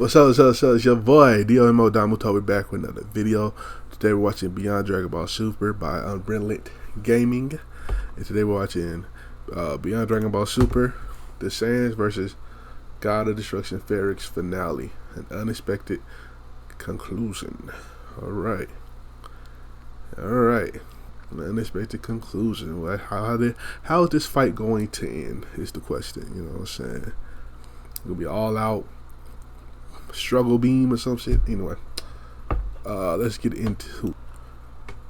It's your boy Domuto. We're back with another video. Today we're watching Beyond Dragon Ball Super by UnrealEntGaming, and today we're watching Beyond Dragon Ball Super, the Saiyans versus God of Destruction Pharix finale, an unexpected conclusion. All right, an unexpected conclusion. How is this fight going to end? Is the question. You know what I'm saying? It'll be all out struggle beam or some shit. Anyway, let's get into.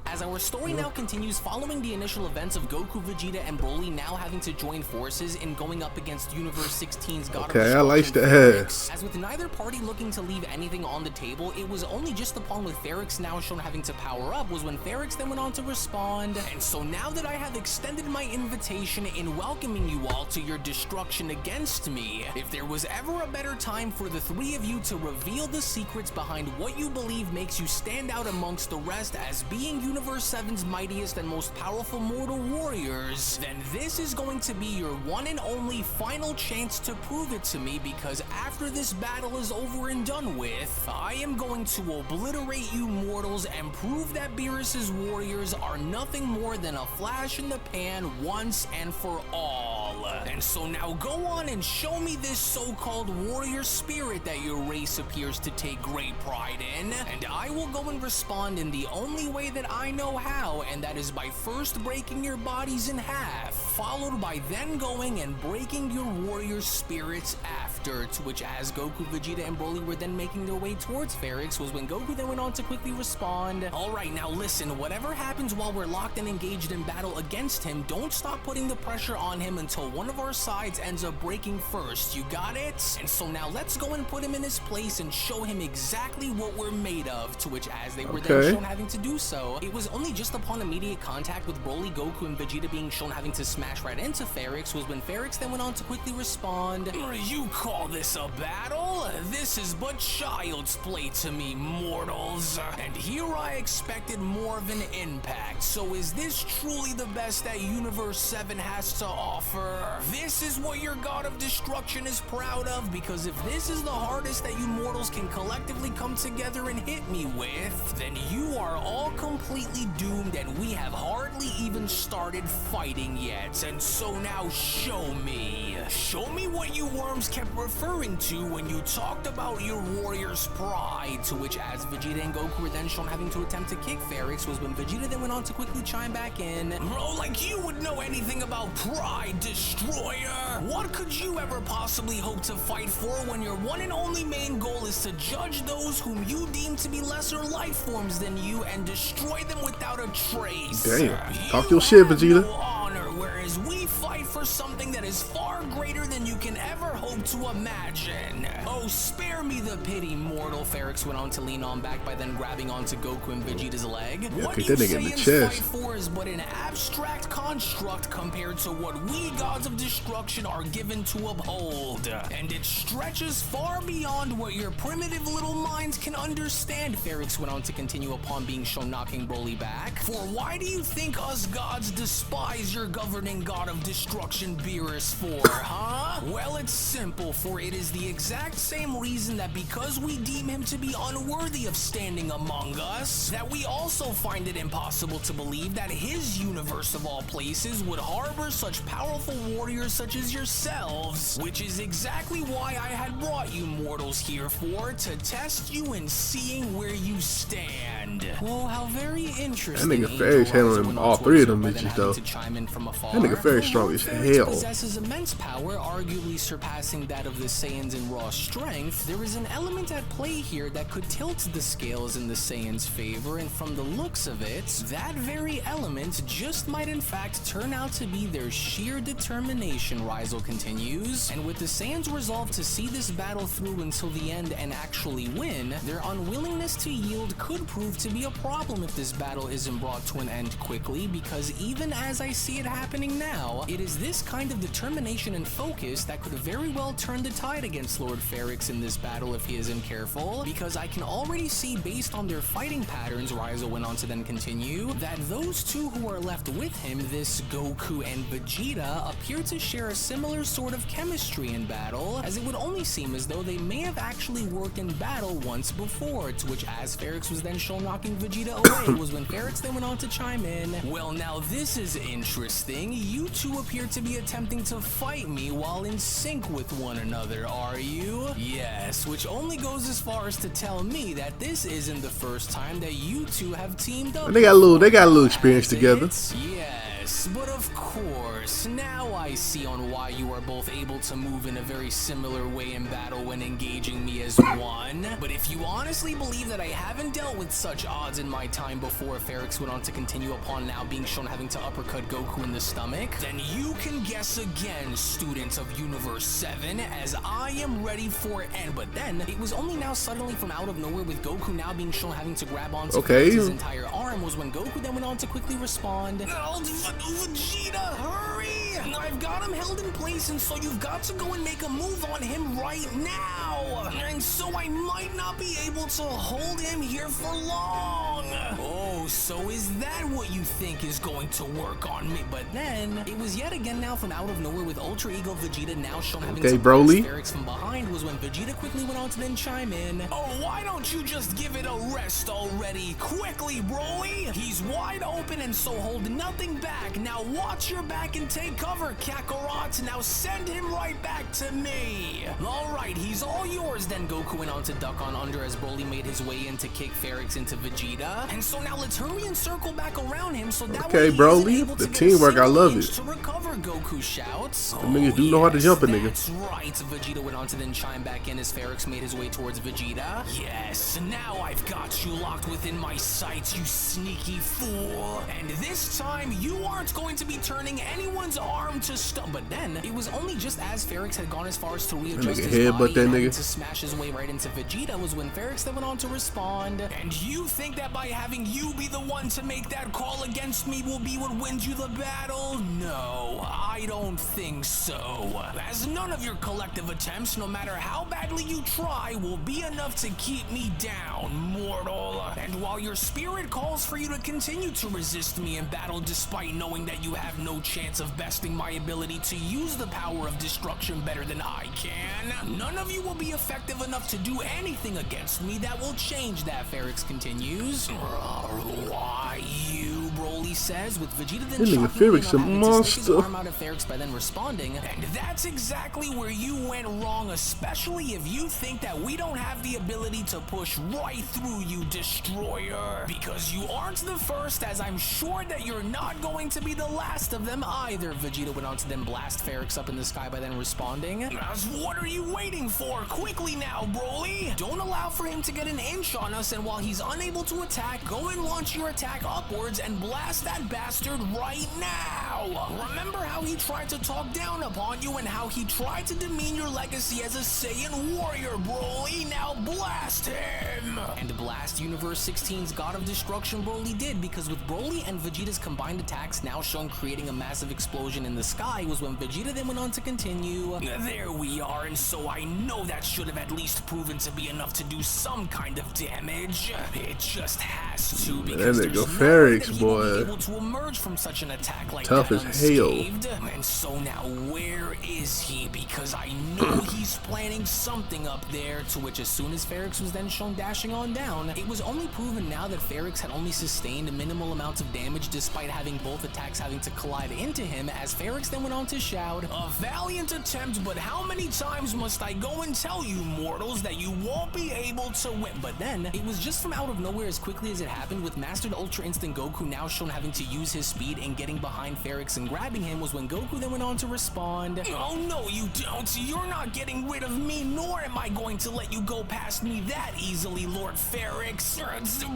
As our story now continues following the initial events of Goku, Vegeta, and Broly now having to join forces in going up against Universe 16's God of Destruction, I like that. Pharix. As with neither party looking to leave anything on the table, it was only just upon with Pharix now shown having to power up was when Pharix then went on to respond. And so now that I have extended my invitation in welcoming you all to your destruction against me, if there was ever a better time for the three of you to reveal the secrets behind what you believe makes you stand out amongst the rest as being Universe 7's mightiest and most powerful mortal warriors, then this is going to be your one and only final chance to prove it to me, because after this battle is over and done with, I am going to obliterate you mortals and prove that Beerus's warriors are nothing more than a flash in the pan once and for all. And so now go on and show me this so-called warrior spirit that your race appears to take great pride in, and I will go and respond in the only way that I know how, and that is by first breaking your bodies in half, followed by then going and breaking your warrior spirits after, to which as Goku, Vegeta, and Broly were then making their way towards Pharix was when Goku then went on to quickly respond. Alright, now listen, whatever happens while we're locked and engaged in battle against him, don't stop putting the pressure on him until one of our sides ends up breaking first, you got it? And so now let's go and put him in his place and show him exactly what we're made of, to which as they were then shown having to do so, it was only just upon immediate contact with Broly, Goku, and Vegeta being shown having to smash right into Pharix was when Pharix then went on to quickly respond. You call this a battle? This is but child's play to me, mortals. And here I expected more of an impact. So is this truly the best that Universe 7 has to offer? This is what your God of Destruction is proud of? Because if this is the hardest that you mortals can collectively come together and hit me with, then you are all completely doomed, and we have hardly even started fighting yet. And so now show me what you worms kept referring to when you talked about your warrior's pride, to which as Vegeta and Goku were then shown having to attempt to kick Pharix was when Vegeta then went on to quickly chime back in. Bro, like you would know anything about pride, destroyer. What could you ever possibly hope to fight for when your one and only main goal is to judge those whom you deem to be lesser life forms than you and destroy them without a trace? Damn, talk your shit, Vegeta. No honor, whereas we fight for something that is far greater than you can ever hope to imagine. Oh, spare me the pity, mortal. Pharix went on to lean on back by then grabbing onto Goku and Vegeta's leg. What you Saiyans fight for is but an abstract construct compared to what we gods of destruction are given to uphold. And it stretches far beyond what your primitive little minds can understand, Pharix went on to continue upon being shown knocking Broly back. For why do you think us gods despise your governing God of Destruction, Beerus, for, huh? Well, it's simple, for it is the exact same reason that because we deem him to be unworthy of standing among us, that we also find it impossible to believe that his universe of all places would harbor such powerful warriors such as yourselves, which is exactly why I had brought you mortals here for, to test you in seeing where you stand. Well, how very interesting. That nigga Pharix handling all three of them bitches though. That nigga Pharix strong as hell. Possesses immense power, arguably surpassing that of the Saiyans in raw strength. There is an element at play here that could tilt the scales in the Saiyans' favor, and from the looks of it, that very element just might in fact turn out to be their sheer determination, Rizal continues. And with the Saiyans' resolve to see this battle through until the end and actually win, their unwillingness to yield could prove to be a problem if this battle isn't brought to an end quickly, because even as I see it happen, happening now. It is this kind of determination and focus that could very well turn the tide against Lord Pharix in this battle if he isn't careful, because I can already see based on their fighting patterns, Raizo went on to then continue, that those two who are left with him, this Goku and Vegeta, appear to share a similar sort of chemistry in battle, as it would only seem as though they may have actually worked in battle once before, to which as Pharix was then shown knocking Vegeta away was when Pharix then went on to chime in, well now this is interesting, you two appear to be attempting to fight me while in sync with one another, are you? Yes, which only goes as far as to tell me that this isn't the first time that you two have teamed up. They got a little experience together. Yes, but of course, now I see on why you are both able to move in a very similar way in battle when engaging me as one. But if you honestly believe that I haven't dealt with such odds in my time before, Pharix went on to continue upon now being shown having to uppercut Goku in the stomach, then you can guess again, students of Universe 7, as I am ready for it. And but then, it was only now suddenly from out of nowhere with Goku now being shown having to grab onto his entire arm was when Goku then went on to quickly respond. Vegeta, hurry! I've got him held in place, and so you've got to go and make a move on him right now. And so I might not be able to hold him here for long. Oh, so is that what you think is going to work on me? But then, it was yet again now from out of nowhere with Ultra Ego Vegeta now shown having to Broly. Pharix from behind was when Vegeta quickly went on to then chime in. Oh, why don't you just give it a rest already? Quickly, Broly! He's wide open, and so hold nothing back. Now watch your back and take cover, Kakarot. Now send him right back to me. Alright, he's all yours. Then Goku went on to duck on under as Broly made his way in to kick Pharix into Vegeta. And so now let's hurry and circle back around him so that way Broly, the teamwork, I love it. To recover, Goku shouts. The niggas do know how to jump a nigga. That's right. Vegeta went on to then chime back in as Pharix made his way towards Vegeta. Yes, now I've got you locked within my sights, you sneaky fool. And this time, you aren't going to be turning anyone's arm to stone. But then, it was only just as Pharix had gone as far as to readjust his body and to smash his way right into Vegeta was when Pharix then went on to respond. And you think that by having you be the one to make that call against me will be what wins you the battle? No, I don't think so. As none of your collective attempts, no matter how badly you try, will be enough to keep me down, mortal. And while your spirit calls for you to continue to resist me in battle despite knowing that you have no chance of besting my ability to use the power of destruction better than I can, none of you will be effective enough to do anything against me that will change that, Pharix continues. Why you, Broly says, with Vegeta then Pharix a monster. Arm out of Pharix by then responding, and that's exactly where you went wrong, especially if you think that we don't have the ability to push right through you, Destroyer. Because you aren't the first, as I'm sure that you're not going to be the last of them either. Vegeta went on to then blast Pharix up in the sky by then responding. As what are you waiting for? Quickly now, Broly! Don't allow for him to get an inch on us, and while he's unable to attack, go and launch your attack upwards and blast that bastard right now! Remember how he tried to talk down upon you and how he tried to demean your legacy as a Saiyan warrior, Broly? Now blast him! And blast Universe 16's God of Destruction Broly did, because with Broly and Vegeta's combined attacks now shown creating a massive explosion in the sky was when Vegeta then went on to continue. There we are, and so I know that should have at least proven to be enough to do some kind of damage. It just has to, because there's no way that he will be able to emerge from such an attack like tough that as hell. And so now where is he? Because I know he's planning something up there, to which as soon as Pharix was then shown dashing on down, it was only proven now that Pharix had only sustained minimal amounts of damage despite having both attacks having to collide into him, as Pharix then went on to shout, "A valiant attempt, but how many times must I go and tell you, mortals, that you won't be able to win?" But then, it was just from out of nowhere as quickly as it happened, with Mastered Ultra Instinct Goku now shown having to use his speed and getting behind Pharix and grabbing him was when Goku then went on to respond, "Oh no you don't, you're not getting rid of me, nor am I going to let you go past me that easily, Lord Pharix.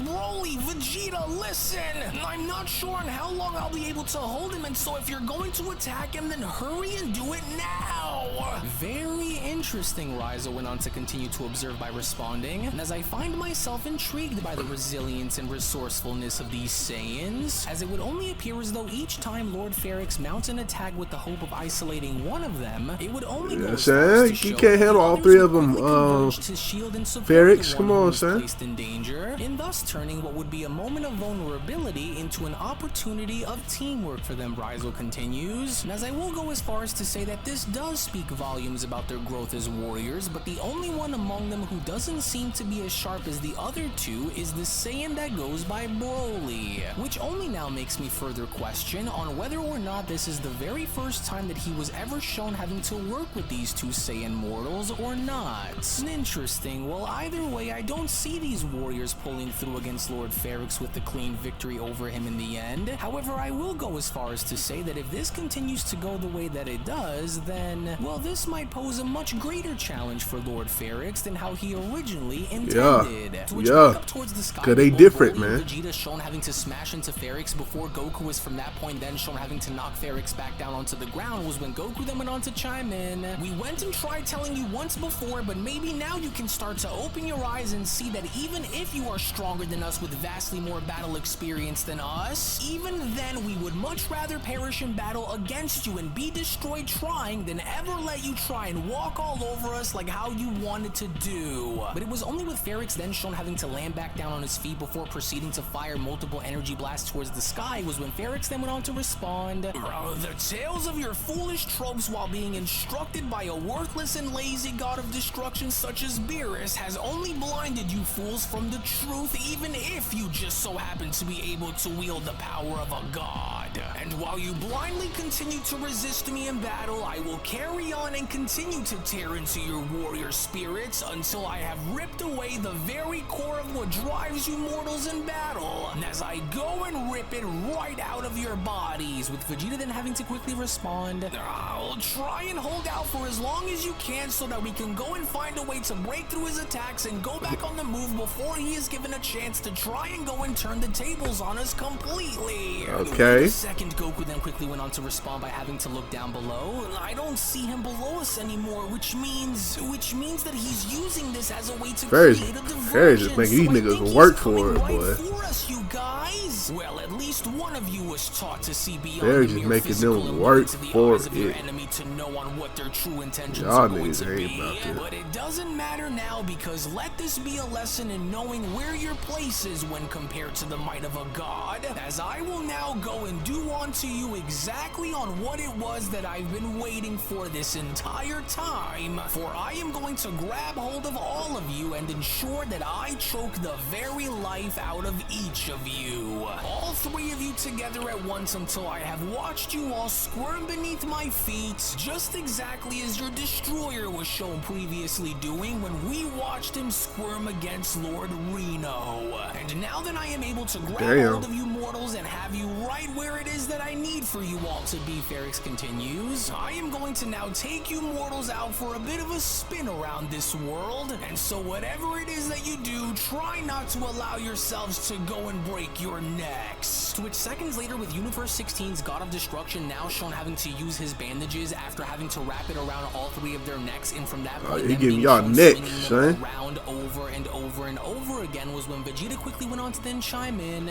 Broly, Vegeta, listen! I'm not sure on how long I'll be able to hold him, and so if you're going to attack him, then hurry and do it now!" Very interesting, Raizo went on to continue to observe by responding, and as I find myself intrigued by the resilience and resourcefulness of these Saiyans, Pharix, as it would only appear as though each time Lord Pharix mounts an attack with the hope of isolating one of them, it would only go as far as to show you can't handle all three of them. Pharix, come on, son. Placed in danger, and thus turning what would be a moment of vulnerability into an opportunity of teamwork for them. Rizal continues, and as I will go as far as to say that this does speak volumes about their growth as warriors, but the only one among them who doesn't seem to be as sharp as the other two is the Saiyan that goes by Broly, which only now makes me further question on whether or not this is the very first time that he was ever shown having to work with these two Saiyan mortals or not. Interesting. Well, either way, I don't see these warriors pulling through against Lord Pharix with the clean victory over him in the end. However, I will go as far as to say that if this continues to go the way that it does, then, well, this might pose a much greater challenge for Lord Pharix than how he originally intended. Up towards the sky, they different, man. Vegeta shown having to smash into Pharix before Goku was from that point then shown having to knock Pharix back down onto the ground was when Goku then went on to chime in. We went and tried telling you once before, but maybe now you can start to open your eyes and see that even if you are stronger than us with vastly more battle experience than us, even then we would much rather perish in battle against you and be destroyed trying than ever let you try and walk all over us like how you wanted to do. But it was only with Pharix then shown having to land back down on his feet before proceeding to fire multiple energy blasts towards the sky was when Pharix then went on to respond, the tales of your foolish tropes while being instructed by a worthless and lazy god of destruction such as Beerus has only blinded you fools from the truth, even if you just so happen to be able to wield the power of a god. And while you blindly continue to resist me in battle, I will carry on and continue to tear into your warrior spirits until I have ripped away the very core of what drives you mortals in battle. And as I go and rip it right out of your bodies, with Vegeta then having to quickly respond, I'll try and hold out for as long as you can so that we can go and find a way to break through his attacks and go back on the move before he is given a chance to try and go and turn the tables on us completely. Okay. Second, Goku then quickly went on to respond by having to look down below. I don't see him below us anymore, which means that he's using this as a way to create a diversion. Pharix just making these niggas work for it, boy. For us, you guys. Well, at least one of you was taught to see beyond Pharix the just mere making physical them and work into the for eyes of your it. enemy to know on what their true intentions Y'all are going niggas to ain't be. about this. But it doesn't matter now, because let this be a lesson in knowing where your place is when compared to the might of a god, as I will now go and do unto you exactly on what it was that I've been waiting for this entire time, for I am going to grab hold of all of you and ensure that I choke the very life out of each of you. All three of you together at once until I have watched you all squirm beneath my feet, just exactly as your destroyer was shown previously doing when we watched him squirm against Lord Reno. And now that I am able to grab hold of you mortals and have you right where it is that I need for you all to be, Pharix continues, I am going to now take you mortals out for a bit of a spin around this world, and so whatever it is that you do, try not to allow yourselves to go and break your necks. To which seconds later, with Universe 16's God of Destruction now shown having to use his bandages after having to wrap it around all three of their necks, and from that point he giving y'all necks, son. Around over and over and over again was when Vegeta quickly went on to then chime in,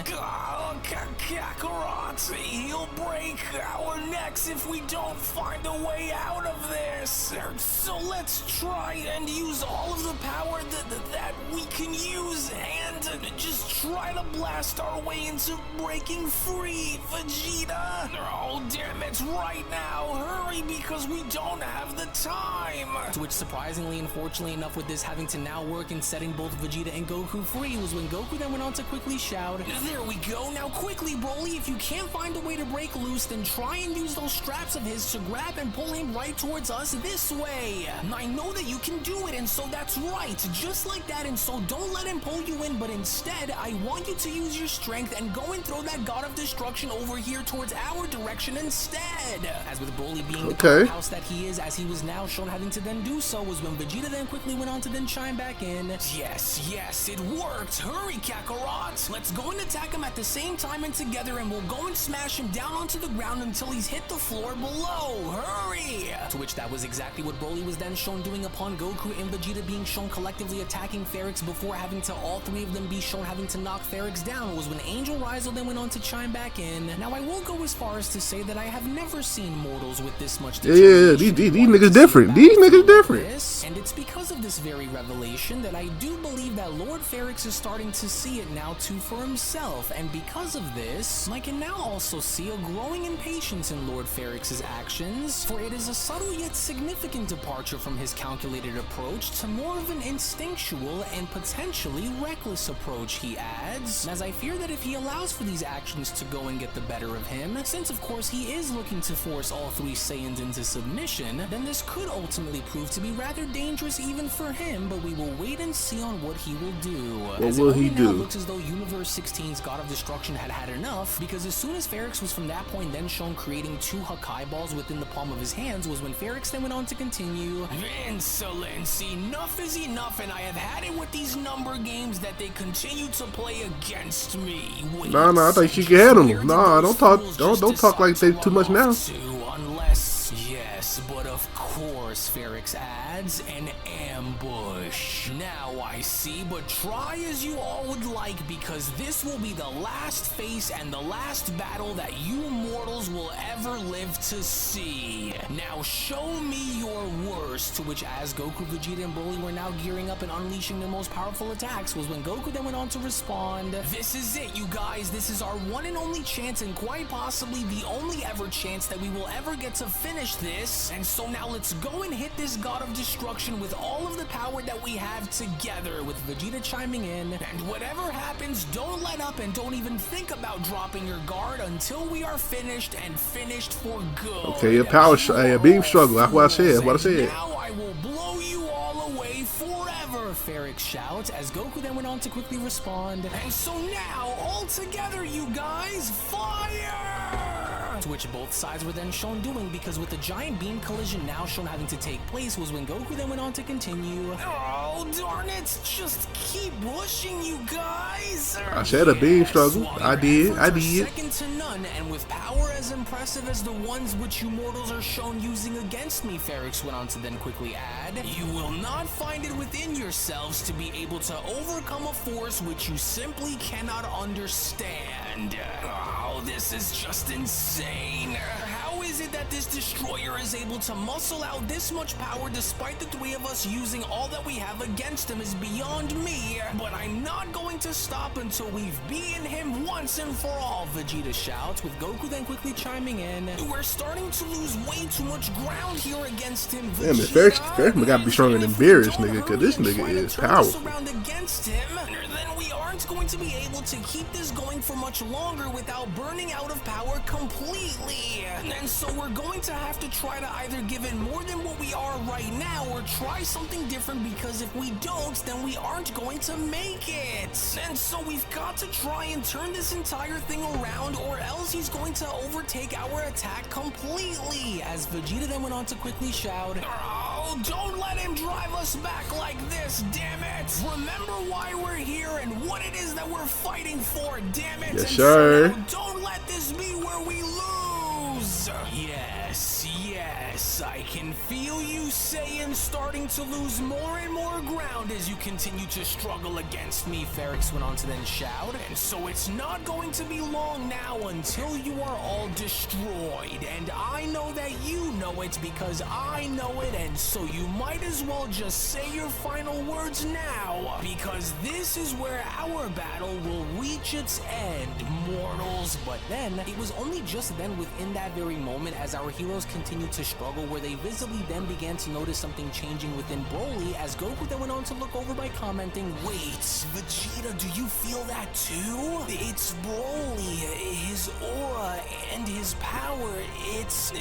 Kakarot, he'll break our necks if we don't find a way out of this. So let's try and use all of the power that we can use and just try to blast our way into breaking free, Vegeta. Oh, damn it, right now. Hurry, because we don't have the time. To which, surprisingly and fortunately enough, with this having to now work in setting both Vegeta and Goku free, was when Goku then went on to quickly shout, there we go. Now quickly, Broly, if you can't find a way to break loose, then try and use those straps of his to grab and pull him right towards us this way. I know that you can do it, and so that's right, just like that, and so don't let him pull you in, but instead, I want you to use your strength and go and throw that God of Destruction over here towards our direction instead. As with Broly being the powerhouse that he is, as he was now shown having to then do so, was when Vegeta then quickly went on to then chime back in, yes, it worked. Hurry, Kakarot. Let's go and attack him at the same time and together, and we'll go and smash him down onto the ground until he's hit the floor below. Hurry! To which that was exactly what Broly was then shown doing upon Goku and Vegeta being shown collectively attacking Pharix before having to all three of them be be shown having to knock Pharix down was when Angel Rizal then went on to chime back in. Now I will go as far as to say that I have never seen mortals with this much determination. Yeah, these niggas different. These niggas different. And it's because of this very revelation that I do believe that Lord Pharix is starting to see it now too for himself, and because of this, I can now also see a growing impatience in Lord Pharix's actions, for it is a subtle yet significant departure from his calculated approach to more of an instinctual and potentially reckless approach, he adds, as I fear that if he allows for these actions to go and get the better of him, since of course he is looking to force all three Saiyans into submission, then this could ultimately prove to be rather dangerous even for him, but we will wait and see on what he will do. What will he do? It looks as though Universe 16's God of Destruction had had enough, because as soon as Pharix was from that point then shown creating 2 Hakai balls within the palm of his hands was when Pharix then went on to continue, "Insolence, enough is enough, and I have had it with these number games that they continue to play against me." Nah, I think she can handle them. Nah, don't talk like they too much now. Unless, yes, but of course, Pharix adds, an ambush. Now I see, but try as you all would like, because this will be the last face and the last battle that you mortals will ever live to see. Now show me your worst, to which as Goku, Vegeta, and Broly were now gearing up and unleashing their most powerful attacks was when Goku then went on to respond, "This is it, you guys. This is our one and only chance, and quite possibly the only ever chance that we will ever get to finish this. And so now let's go and hit this God of Destruction with all of the power that we have together," with Vegeta chiming in, "And whatever happens, don't let up and don't even think about dropping your guard until we are finished, and finished for good." Okay, a beam struggle. That's what I said. Now I will blow you all away forever, Pharix shouts, as Goku then went on to quickly respond, "And so now, all together, you guys, fire!" To which both sides were then shown doing, because with the giant beam collision now shown having to take place was when Goku then went on to continue, "Oh, darn it, just keep pushing, you guys." I said a beam struggle. I did. Second to none, and with power as impressive as the ones which you mortals are shown using against me, Pharix went on to then quickly add, "You will not find it within yourselves to be able to overcome a force which you simply cannot understand." Oh, this is just insane. How is it that this destroyer is able to muscle out this much power despite the three of us using all that we have against him is beyond me, but I'm not going to stop until we've beaten him once and for all, Vegeta shouts, with Goku then quickly chiming in, "We're starting to lose way too much ground here against him, Vegeta." Damn, Pharix gotta be stronger than Beerus, nigga, because this nigga is powerful. Against him, then we aren't going to be able to keep this going for much longer without burning out of power completely. And so we're going to have to try to either give it more than what we are right now, or try something different, because if we don't, then we aren't going to make it. And so we've got to try and turn this entire thing around, or else he's going to overtake our attack completely, as Vegeta then went on to quickly shout, "Oh, don't let him drive us back like this, damn it! Remember why we're here and what it is that we're fighting for, damn it! Yes, sir. So don't let this be where we lose!" Yes, I can feel you, Saiyans, starting to lose more and more ground as you continue to struggle against me, Pharix went on to then shout, "And so it's not going to be long now until you are all destroyed, and I know that you know it because I know it, and so you might as well just say your final words now, because this is where our battle will reach its end, mortals." But then, it was only just then within that very moment as our heroes continued to struggle where they visibly then began to notice something changing within Broly, as Goku then went on to look over by commenting, "Wait, Vegeta, do you feel that too? It's Broly, his aura and his power, it's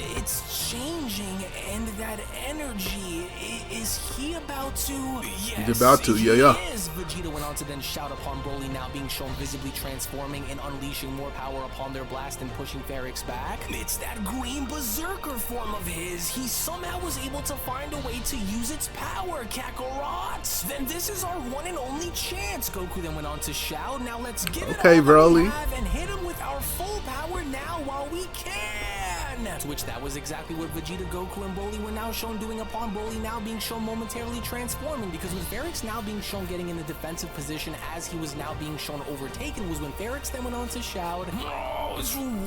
changing, and that energy, is he about to?" "Yes, he's about to, yeah. He is," Vegeta went on to then shout upon Broly now being shown visibly transforming and unleashing more power upon their blast and pushing Pharix back. "It's that green berserker form of his. He somehow was able to find a way to use its power, Kakarot. Then this is our one and only chance," Goku then went on to shout. "Now let's give it all Broly, and hit him with our full power now while we can." To which that was exactly what Vegeta, Goku, and Broly were now shown doing, upon Broly now being shown momentarily transforming, because with Pharix now being shown getting in the defensive position as he was now being shown overtaken was when Pharix then went on to shout, "Oh,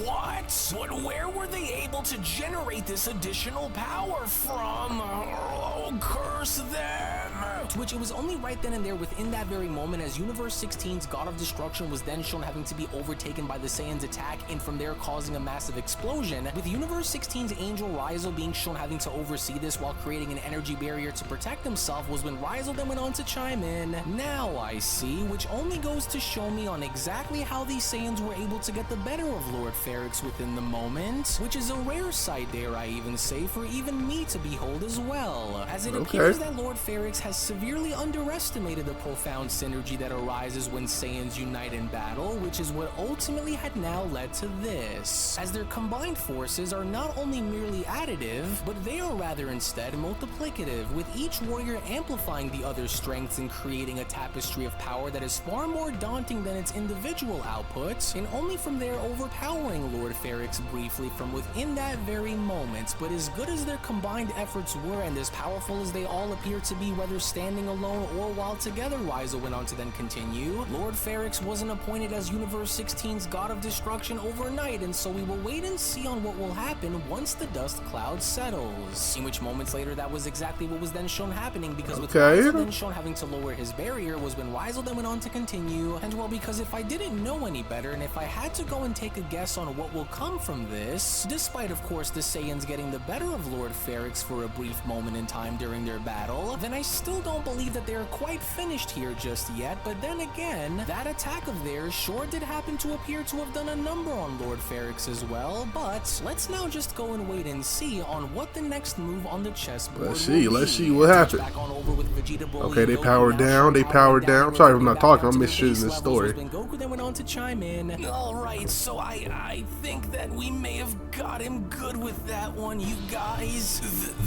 what? But where were they able to generate this additional power from? Oh, curse them!" To which it was only right then and there within that very moment as Universe 16's God of Destruction was then shown having to be overtaken by the Saiyans' attack, and from there causing a massive explosion, with Universe 16's Angel Raizo being shown having to oversee this while creating an energy barrier to protect himself, was when Raizo then went on to chime in, "Now I see," which only goes to show me on exactly how these Saiyans were able to get the better of Lord Pharix within the moment, which is a rare sight, dare I even say, for even me to behold as well, as it appears that Lord Pharix has severely underestimated the profound synergy that arises when Saiyans unite in battle, which is what ultimately had now led to this, as their combined forces are not only merely additive, but they are rather instead multiplicative, with each warrior amplifying the other's strengths and creating a tapestry of power that is far more daunting than its individual outputs, and only from there overpowering Lord Pharix briefly from within that very moment. But as good as their combined efforts were, and as powerful as they all appear to be, whether standing alone or while together, Raizo went on to then continue, Lord Pharix wasn't appointed as Universe 16's God of Destruction overnight, and so we will wait and see on what will happen once the dust cloud settles. In which moments later, that was exactly what was then shown happening, because with Raizo then shown having to lower his barrier was when Raizo then went on to continue, and well, because if I didn't know any better, and if I had to go and take a guess on what will come from this, despite of course the Saiyans getting the better of Lord Pharix for a brief moment in time during their battle, then I still don't believe that they're quite finished here just yet. But then again, that attack of theirs sure did happen to appear to have done a number on Lord Pharix as well. But let's now just go and wait and see on what the next move on the chessboard Let's see what happened. Back on over with Vegeta, Broly, okay, they powered down. I'm sorry if I'm not talking. I'm misreading this story. When Goku then went on to chime in. Alright, so I think that we may have got him good with that one, you guys.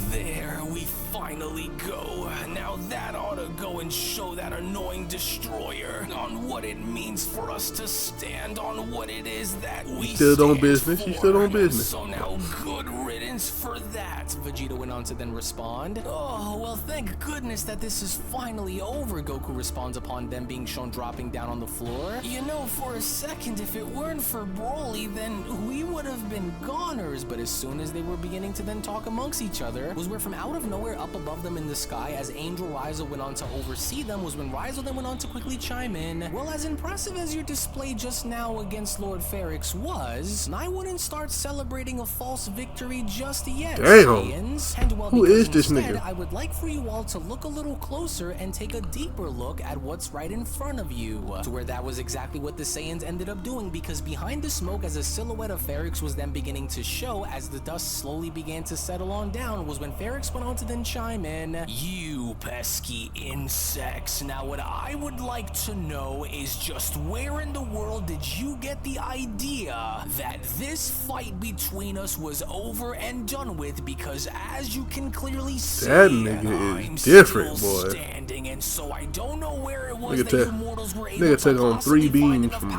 There we finally go. Now that ought to go and show that annoying destroyer on what it means for us to stand on what it is that we still on business. You still on business. So now good riddance for that. Vegeta went on to then respond. Oh, well, thank goodness that this is finally over, Goku responds upon them being shown dropping down on the floor. You know, for a second, if it weren't for Broly, then we would have been goners. But as soon as they were beginning to then talk amongst each other, was where from out of nowhere up above them in the sky, as Angel Raizo went on to oversee them, was when Raizo then went on to quickly chime in. Well, as impressive as your display just now against Lord Pharix was, I wouldn't start celebrating a false victory just yet, Saiyans. And well, who is this nigga? I would like for you all to look a little closer and take a deeper look at what's right in front of you. To where that was exactly what the Saiyans ended up doing, because behind the smoke, as a silhouette of Pharix was then beginning to show as the dust slowly began to settle on down, was when Pharix went on to then chime in. You pesky insects. Now what I would like to know is just where in the world did you get the idea that this fight between us was over and done with? Because as you can clearly see, that nigga I'm is different, still boy. Standing, and so I don't know where it was that you mortals were able nigga to took on 3 beams from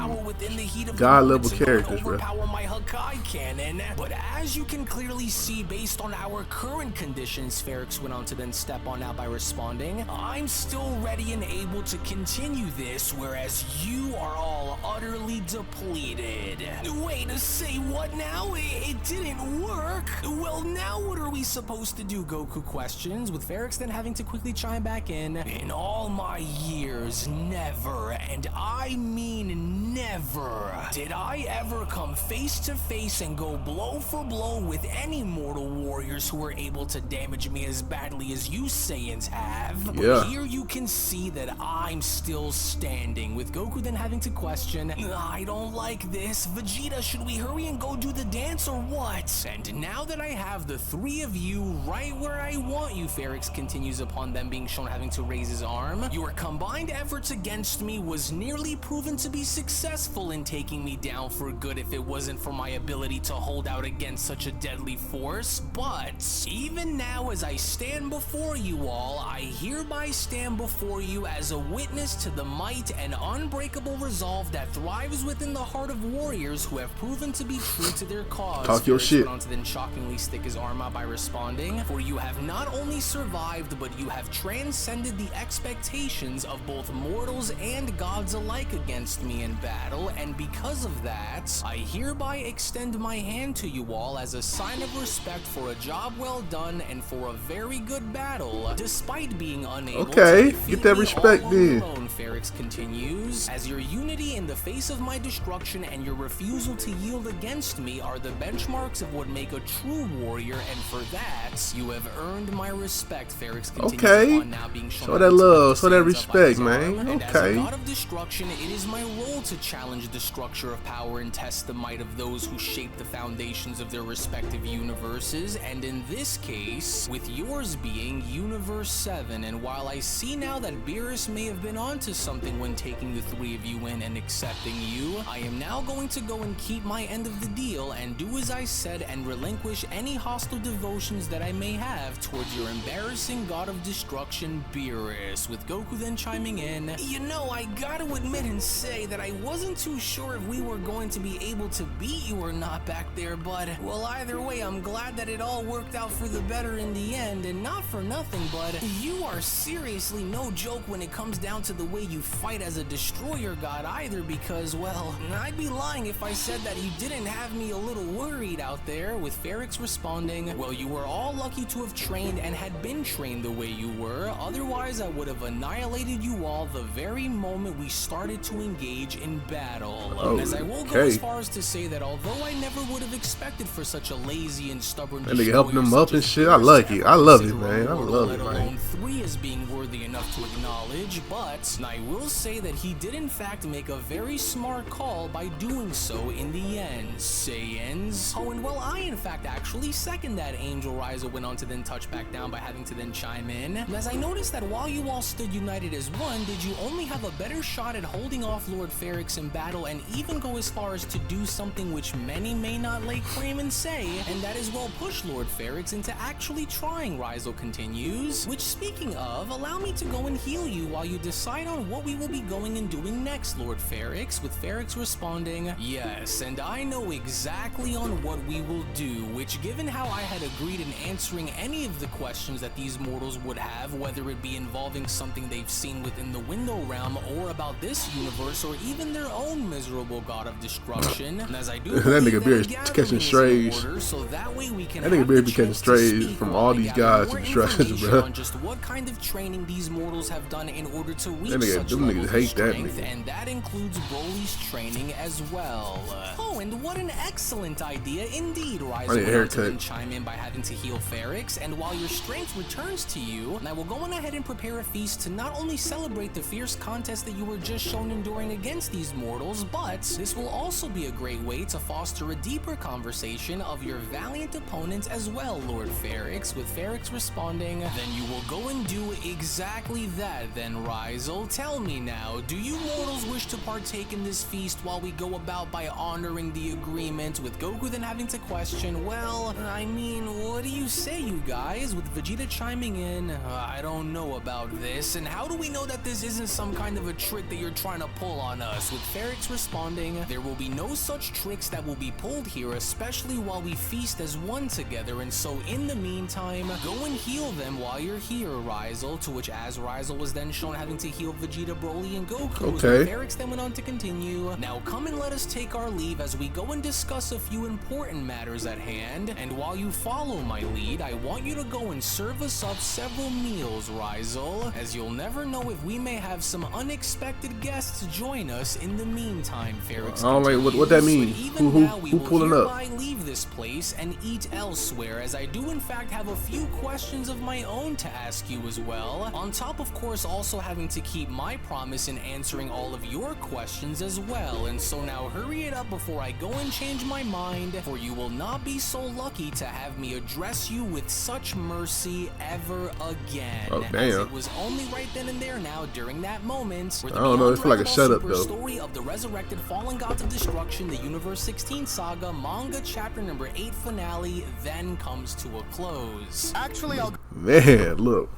God level characters, bro. My Hakai cannon. But as you can clearly see, based on our current conditions, Pharix went on to then step on out by responding. I'm still ready and able to continue this, whereas you are all utterly depleted. Wait, say what now? It didn't work. Well, now what are we supposed to do? Goku questions, with Pharix then having to quickly chime back in. In all my years, never, and I mean never, did I ever come face to face and go blow for blow with any mortal warriors who were able to damage me as badly as you Saiyans have. But here you can see that I'm still standing, with Goku then having to question, I don't like this. Vegeta, should we hurry and go do the dance or what? And now that I have the 3 of you right where I want you, Pharix continues upon them being shown having to raise his arm, your combined efforts against me was nearly proven to be successful in taking me down for good if it wasn't for my ability to hold out against such a deadly force. But even now, as I stand before you all, I hereby stand before you as a witness to the might and unbreakable resolve that thrives within the heart of warriors who have proven to be true to their cause. Talk your shit. Went on to then shockingly stick his arm out by responding, for you have not only survived, but you have transcended the expectations of both mortals and gods alike against me in battle, and because of that, I hereby extend my hand to you all as a sign of respect for a job well done and for a very good battle, despite being unable to defeat get that me respect all on your then. own. Pharix continues, as your unity in the face of my destruction and your refusal to yield against me are the benchmarks of what make a true warrior, and for that, you have earned my respect. Pharix continues on, now being shown show that love, show that up by respect, his man. arm. And as a god of destruction, it is my role to challenge the structure of power and test the might of those who shape the foundations of their respective universes, and in this case, with yours being Universe 7. And while I see now that Beerus may have been onto something when taking the three of you in and accepting you, I am now going to go and keep my end of the deal and do as I said and relinquish any hostile devotions that I may have towards your embarrassing god of destruction, Beerus. With Goku then chiming in, you know, I gotta admit and say that I wasn't too sure if we were going to be able to beat you or not back there, but, well, either way, I'm glad that it all worked out for the better in the end, and not for nothing, but you are seriously no joke when it comes down to the way you fight as a destroyer god either, because, well, I'd be lying if I said that you didn't have me a little worried out there. With Pharix responding, well, you were all lucky to have trained and had been trained the way you were, otherwise I would have annihilated you all the very moment we started to engage in battle. As I will go as far as to say that although I never would have expected for such a lazy and stubborn that nigga helping them up and shit, I like it. I love it, man. I love it, man. 3 as being worthy enough to acknowledge, but I will say that he did in fact make a very smart call by doing so in the end. Saiyans. Oh, and well, I in fact actually second that. Angel Riser went on to then touch back down by having to then chime in. As I noticed that while you all stood united as one, did you only have a better shot at holding off Lord Pharix in battle, and even go as far as to do something which many may not lay claim and say, and that is, well, push Lord Pharix into actually trying. Rizel continues, which, speaking of, allow me to go and heal you while you decide on what we will be going and doing next, Lord Pharix. With Pharix responding, yes, and I know exactly on what we will do, which, given how I had agreed in answering any of the questions that these mortals would have, whether it be involving something they've seen within the window realm or about this universe or even their own miserable god of destruction, and as I do that nigga Beerus catching strays. So that way we can that nigga Beerus be catching strays from all these gods and destructions, bro. On just what kind of training these mortals have done in order to reach nigga, such levels of strength, and that includes Broly's training as well. Oh, and what an excellent idea indeed, Rizel went on to then chime in by having to heal Pharix, and while your strength returns to you, I will go on ahead and prepare a feast to not only celebrate the fierce contest that you were just shown enduring against these mortals, but this will also be a great way to foster a deeper conversation of your valiant opponents as well, Lord Pharix. With Pharix responding, then you will go and do exactly that then, Rizel. Tell me now, do you mortals wish to partake in this feast while we go about by honoring the agreement? With Goku then having to question, well, I mean, what do you say, you guys? With Vegeta chiming in, I don't know about this, and how do we know that this isn't some kind of a trick that you're trying to pull on us? With Pharix responding, there will be no such tricks that will be pulled here, especially while we feast as one together, and so in the meantime, go and heal them while you're here, Rizel. To which, as Rizel was then shown having to heal Vegeta, Broly, and Goku, Pharix then went on to continue, now come and let us take our leave as we go and discuss a few important matters at hand, and while you follow my lead, I want you to go and serve us up several meals, Rizel, as you'll never know if we may have some unexpected guests join us in the meantime. Pharix I don't like what that means. Who pulling up? I leave this place and eat elsewhere, as I do in fact have a few questions of my own to ask you as well, on top of course also having to keep my my promise in answering all of your questions as well. And so now hurry it up before I go and change my mind, for you will not be so lucky to have me address you with such mercy ever again. Oh, damn. As it was only right then and there now during that moment where the I don't know, Beyond it's like a Dragon Ball shut up, Super though. story of the resurrected fallen gods of destruction, the Universe 16 saga manga chapter number 8 finale then comes to a close. Actually, I'll Man, look,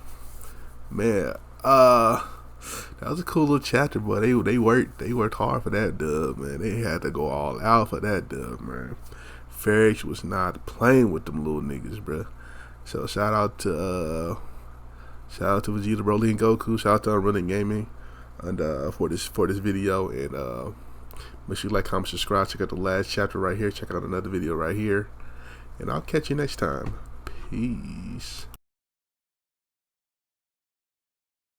man, that was a cool little chapter, boy. They worked hard for that dub, man. They had to go all out for that dub, man. Pharix was not playing with them little niggas, bruh. So shout out to Vegeta, Broly, and Goku. Shout out to UnrealEntGaming and for this video, and make sure you like, comment, subscribe. Check out the last chapter right here. Check out another video right here, and I'll catch you next time. Peace.